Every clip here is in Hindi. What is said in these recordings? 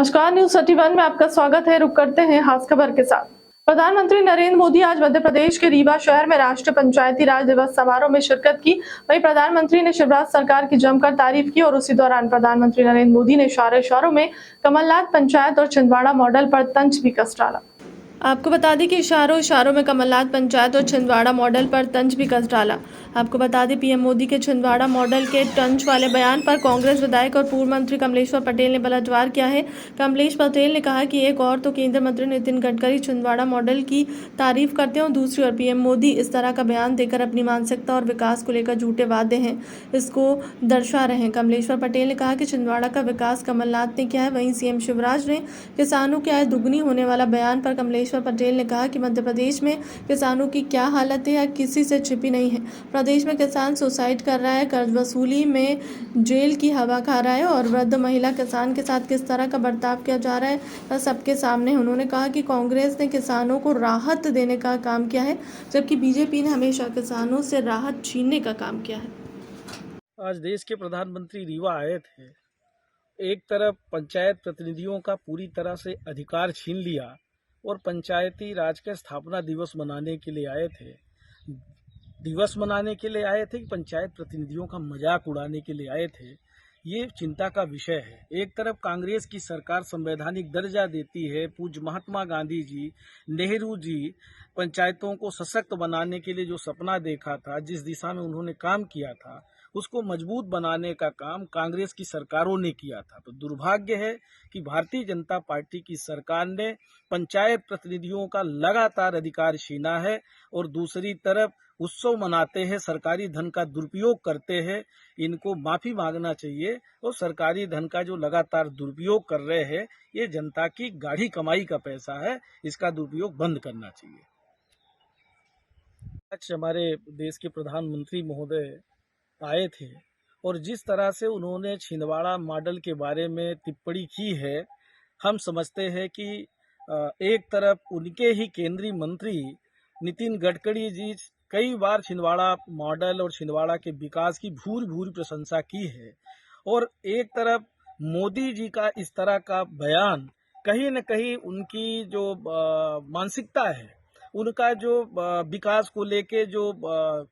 नमस्कार, न्यूज 31 में आपका स्वागत है। रुक करते हैं खास खबर के साथ। प्रधानमंत्री नरेंद्र मोदी आज मध्य प्रदेश के रीवा शहर में राष्ट्रीय पंचायती राज दिवस समारोह में शिरकत की। वहीं प्रधानमंत्री ने शिवराज सरकार की जमकर तारीफ की और उसी दौरान प्रधानमंत्री नरेंद्र मोदी ने इशारे इशारों में कमलनाथ पंचायत और छिंदवाड़ा मॉडल पर तंज भी कस डाला। आपको बता दें कि इशारों इशारों में कमलनाथ पंचायत और छिंदवाड़ा मॉडल पर तंज भी कस डाला। आपको बता दें पीएम मोदी के छिंदवाड़ा मॉडल के तंज वाले बयान पर कांग्रेस विधायक और पूर्व मंत्री कमलेश्वर पटेल ने पलटवार किया है। कमलेश पटेल ने कहा कि एक और तो केंद्रीय मंत्री नितिन गडकरी छिंदवाड़ा मॉडल की तारीफ करते हैं और दूसरी ओर पीएम मोदी इस तरह का बयान देकर अपनी मानसिकता और विकास को लेकर झूठे वादे हैं इसको दर्शा रहे हैं। कमलेश्वर पटेल ने कहा कि छिंदवाड़ा का विकास कमलनाथ ने किया है। वहीं सीएम शिवराज ने किसानों की आय दुगनी होने वाला बयान पर कमलेश्वर पटेल ने कहा कि मध्य प्रदेश में किसानों की क्या हालत है या किसी से छिपी नहीं है। प्रदेश में किसान सुसाइड कर रहा है, कर्ज वसूली में जेल की हवा खा रहा है और वृद्ध महिला किसान के साथ किस तरह का बर्ताव किया जा रहा है वह सबके सामने है। उन्होंने कहा कि कांग्रेस ने किसानों को राहत देने का काम किया है जबकि बीजेपी ने हमेशा किसानों से राहत छीनने का काम किया है। आज देश के प्रधानमंत्री रीवा आए थे। एक तरफ पंचायत प्रतिनिधियों का पूरी तरह से अधिकार छीन लिया और पंचायती राज का स्थापना दिवस मनाने के लिए आए थे। दिवस मनाने के लिए आए थे कि पंचायत प्रतिनिधियों का मजाक उड़ाने के लिए आए थे, ये चिंता का विषय है। एक तरफ कांग्रेस की सरकार संवैधानिक दर्जा देती है। पूज्य महात्मा गांधी जी, नेहरू जी पंचायतों को सशक्त बनाने के लिए जो सपना देखा था, जिस दिशा में उन्होंने काम किया था, उसको मजबूत बनाने का काम कांग्रेस की सरकारों ने किया था। तो दुर्भाग्य है कि भारतीय जनता पार्टी की सरकार ने पंचायत प्रतिनिधियों का लगातार अधिकार छीना है और दूसरी तरफ उत्सव मनाते हैं, सरकारी धन का दुरुपयोग करते हैं। इनको माफी मांगना चाहिए और सरकारी धन का जो लगातार दुरुपयोग कर रहे हैं, ये जनता की गाढ़ी कमाई का पैसा है, इसका दुरुपयोग बंद करना चाहिए। आज हमारे देश के प्रधानमंत्री महोदय आए थे और जिस तरह से उन्होंने छिंदवाड़ा मॉडल के बारे में टिप्पणी की है, हम समझते हैं कि एक तरफ उनके ही केंद्रीय मंत्री नितिन गडकरी जी कई बार छिंदवाड़ा मॉडल और छिंदवाड़ा के विकास की भूरी भूरी प्रशंसा की है और एक तरफ मोदी जी का इस तरह का बयान कहीं न कहीं उनकी जो मानसिकता है, उनका जो विकास को लेके जो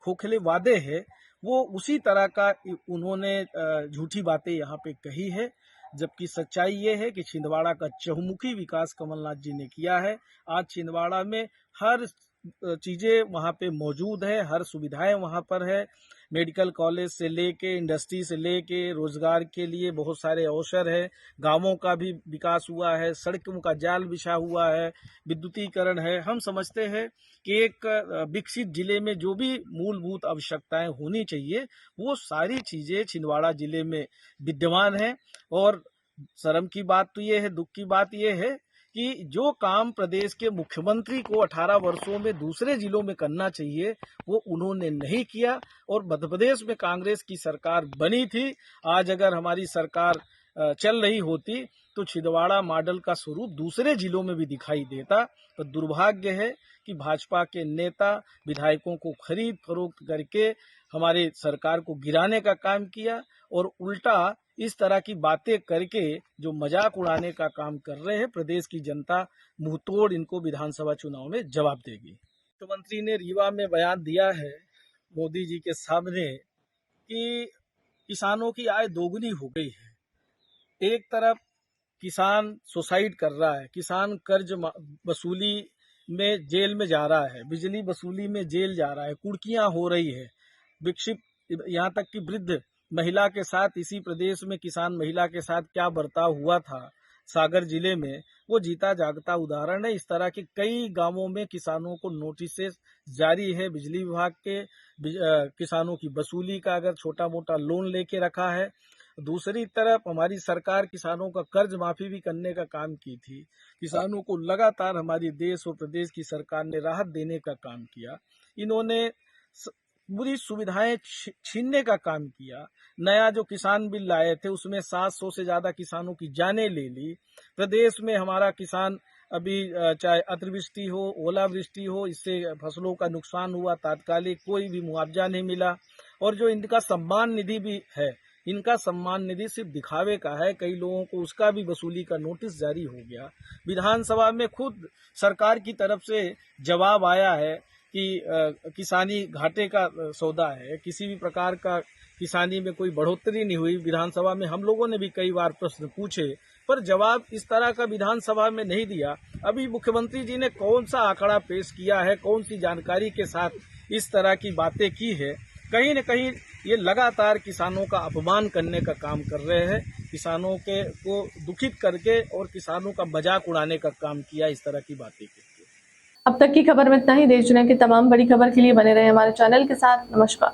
खोखले वादे हैं, वो उसी तरह का उन्होंने झूठी बातें यहाँ पे कही है। जबकि सच्चाई ये है कि छिंदवाड़ा का चहुमुखी विकास कमलनाथ जी ने किया है। आज छिंदवाड़ा में हर चीजें वहाँ पे मौजूद है, हर सुविधाएं वहाँ पर है। मेडिकल कॉलेज से लेके इंडस्ट्री से लेके रोजगार के लिए बहुत सारे अवसर है। गांवों का भी विकास हुआ है, सड़कों का जाल बिछा हुआ है, विद्युतीकरण है। हम समझते हैं कि एक विकसित जिले में जो भी मूलभूत आवश्यकताएं होनी चाहिए, वो सारी चीजें छिंदवाड़ा जिले में विद्यमान है। और शर्म की बात तो ये है, दुख की बात ये है कि जो काम प्रदेश के मुख्यमंत्री को 18 वर्षों में दूसरे जिलों में करना चाहिए, वो उन्होंने नहीं किया। और मध्य प्रदेश में कांग्रेस की सरकार बनी थी। आज अगर हमारी सरकार चल रही होती तो छिंदवाड़ा मॉडल का स्वरूप दूसरे जिलों में भी दिखाई देता। तो दुर्भाग्य है कि भाजपा के नेता विधायकों को खरीद फरोख्त करके हमारे सरकार को गिराने का काम किया और उल्टा इस तरह की बातें करके जो मजाक उड़ाने का काम कर रहे हैं। प्रदेश की जनता मुंहतोड़ इनको विधानसभा चुनाव में जवाब देगी। मुख्यमंत्री ने रीवा में बयान दिया है मोदी जी के सामने कि किसानों की आय दोगुनी हो गई है। एक तरफ किसान सुसाइड कर रहा है, किसान कर्ज वसूली में जेल में जा रहा है, बिजली वसूली में जेल जा रहा है, कुर्कियां हो रही है। विक्षिप्त, यहाँ तक कि वृद्ध महिला के साथ, इसी प्रदेश में किसान महिला के साथ क्या बर्ताव हुआ था सागर जिले में, वो जीता जागता उदाहरण है। इस तरह के कई गांवों में किसानों को नोटिस जारी है। बिजली विभाग के किसानों की वसूली का अगर छोटा मोटा लोन लेके रखा है। दूसरी तरफ हमारी सरकार किसानों का कर्ज माफी भी करने का काम की थी। किसानों को लगातार हमारी देश और प्रदेश की सरकार ने राहत देने का काम किया। इन्होंने पूरी सुविधाएं छीनने का काम किया। नया जो किसान बिल लाए थे उसमें 700 से ज्यादा किसानों की जानें ले ली। प्रदेश में हमारा किसान अभी चाहे अतिवृष्टि हो, ओलावृष्टि हो, इससे फसलों का नुकसान हुआ, तात्कालिक कोई भी मुआवजा नहीं मिला। और जो इनका सम्मान निधि भी है, इनका सम्मान निधि सिर्फ दिखावे का है। कई लोगों को उसका भी वसूली का नोटिस जारी हो गया। विधानसभा में खुद सरकार की तरफ से जवाब आया है कि किसानी घाटे का सौदा है, किसी भी प्रकार का किसानी में कोई बढ़ोतरी नहीं हुई। विधानसभा में हम लोगों ने भी कई बार प्रश्न पूछे, पर जवाब इस तरह का विधानसभा में नहीं दिया। अभी मुख्यमंत्री जी ने कौन सा आंकड़ा पेश किया है, कौन सी जानकारी के साथ इस तरह की बातें की है, कहीं न कहीं ये लगातार किसानों का अपमान करने का काम कर रहे हैं। किसानों को दुखित करके और किसानों का मजाक उड़ाने का काम किया इस तरह की बातें करके। अब तक की खबर में इतना ही। देश दुनिया की तमाम बड़ी खबर के लिए बने रहे हमारे चैनल के साथ। नमस्कार।